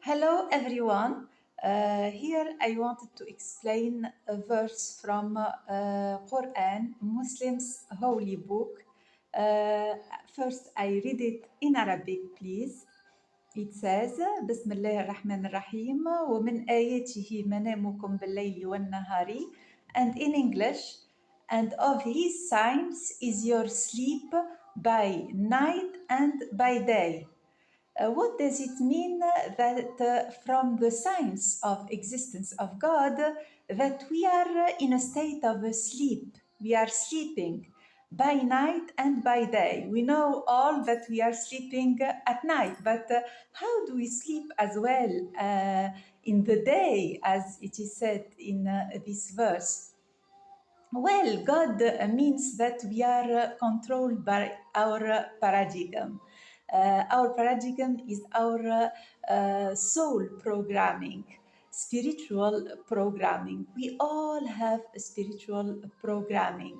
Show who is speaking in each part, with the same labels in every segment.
Speaker 1: Hello, everyone. Here I wanted to explain a verse from Quran, Muslims' holy book. Uh, First, I read it in Arabic, please. It says, بسم الله الرحمن الرحيم ومن آياته منامكم بالليل والنهار, and in English, and of his signs is your sleep by night and by day. What does it mean that from the signs of existence of God that we are in a state of sleep? We are sleeping by night and by day. We know all that we are sleeping at night, but how do we sleep as well in the day, as it is said in this verse? Well, God means that we are controlled by our paradigm. Our paradigm is our soul programming, spiritual programming. We all have a spiritual programming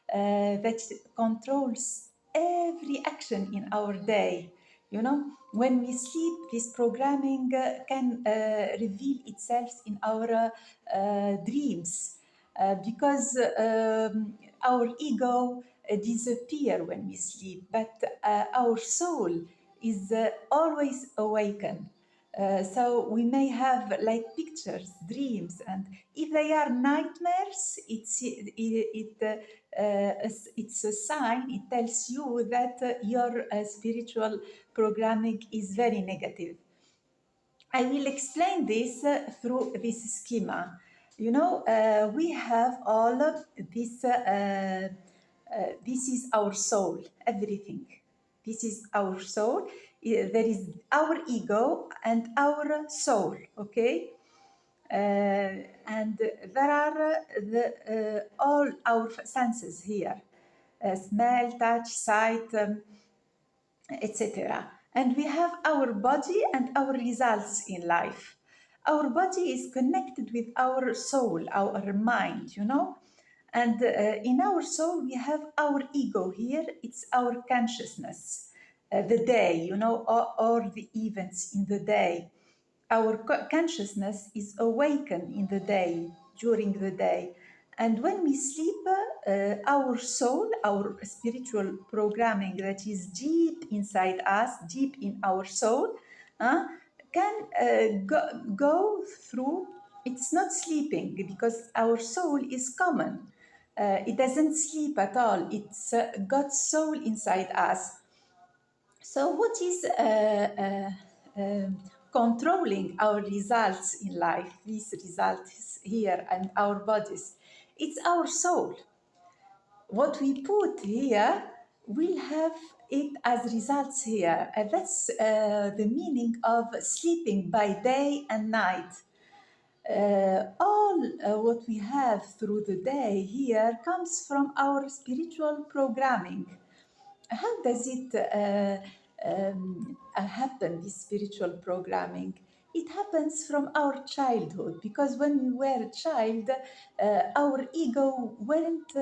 Speaker 1: that controls every action in our day. You know, when we sleep, this programming can reveal itself in our dreams because our ego disappear when we sleep, but our soul is always awakened. So we may have like pictures, dreams, and if they are nightmares, it's a sign. It tells you that your spiritual programming is very negative. I will explain this through this schema. You know, we have all of this. This is our soul. Everything. This is our soul. There is our ego and our soul. Okay. And there are all our senses here: smell, touch, sight, etc. And we have our body and our results in life. Our body is connected with our soul, our mind, you know. And in our soul, we have our ego here, it's our consciousness, the day, you know, or the events in the day. Our consciousness is awakened in the day, during the day. And when we sleep, our soul, our spiritual programming that is deep inside us, deep in our soul, can go through. It's not sleeping because our soul is common. It doesn't sleep at all. It's God's soul inside us. So, what is controlling our results in life, these results here and our bodies? It's our soul. What we put here will have it as results here. That's the meaning of sleeping by day and night. All what we have through the day here comes from our spiritual programming. How does it happen, this spiritual programming? It happens from our childhood, because when we were a child, our ego weren't,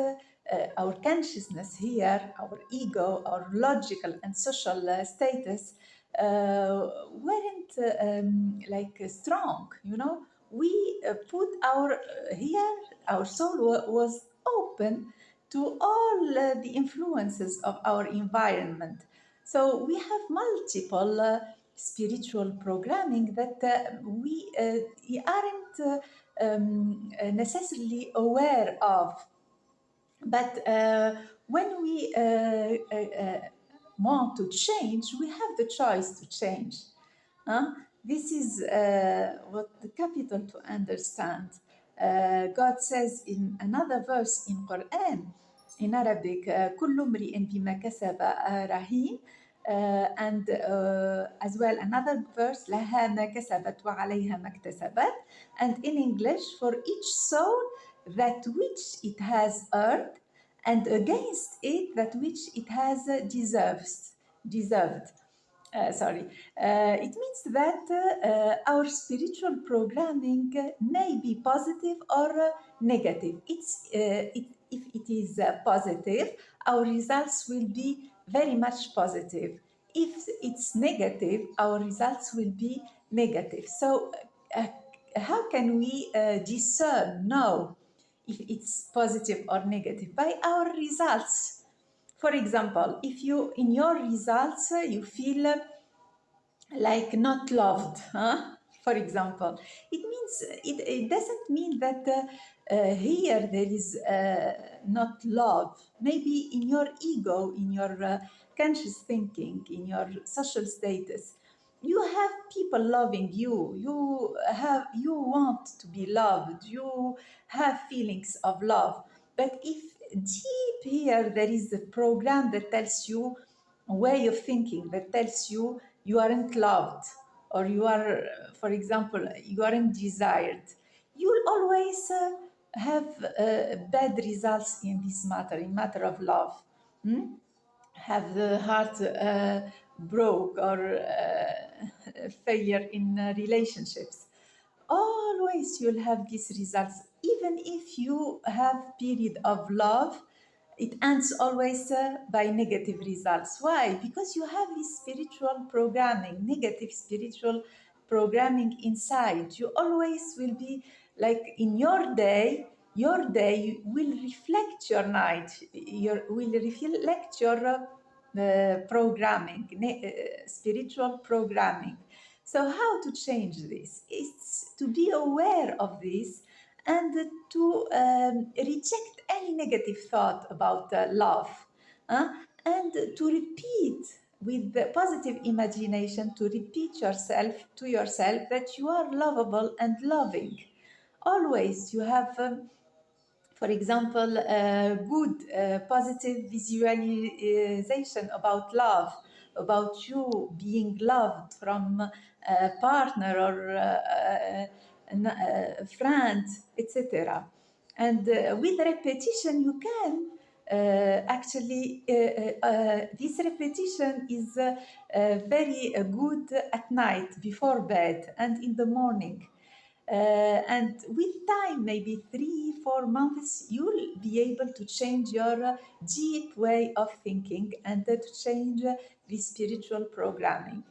Speaker 1: our consciousness here, our ego, our logical and social status weren't like strong, you know. We put our, here, our soul was open to all the influences of our environment. So we have multiple spiritual programming that we aren't necessarily aware of. But when we want to change, we have the choice to change. This is what the capital to understand. God says in another verse in Quran, in Arabic, كل امرئ بما كسب رهين, and as well another verse, لها ما كسبت وعليها ما اكتسبت, and in English, for each soul that which it has earned, and against it that which it has deserved. It means that our spiritual programming may be positive or negative. If it is positive, our results will be very much positive. If it's negative, our results will be negative. So, uh, how can we discern now if it's positive or negative? By our results. For example, if you in your results you feel like not loved, huh? For example, it doesn't mean that here there is not love. Maybe in your ego, in your conscious thinking, in your social status, you have people loving you. You want to be loved. You have feelings of love. But if deep here there is a program that tells you, a way of thinking that tells you you aren't loved, or you are, for example, you aren't desired, you'll always have bad results in this matter, in matter of love. Hmm? Have the heart broke, or failure in relationships. Always you'll have these results. Even if you have period of love, it ends always by negative results. Why? Because you have this spiritual programming, negative spiritual programming inside. You always will be like, in your day will reflect your night, will reflect your programming, spiritual programming. So, how to change this? It's to be aware of this, and to reject any negative thought about love, uh, and to repeat with the positive imagination, to repeat yourself to yourself that you are lovable and loving. Always you have for example, good, positive visualization about love, about you being loved from a partner or a friend, etc. And with repetition, you can this repetition is very good at night before bed and in the morning. And with time, maybe 3, 4 months, you'll be able to change your deep way of thinking, and to change the spiritual programming.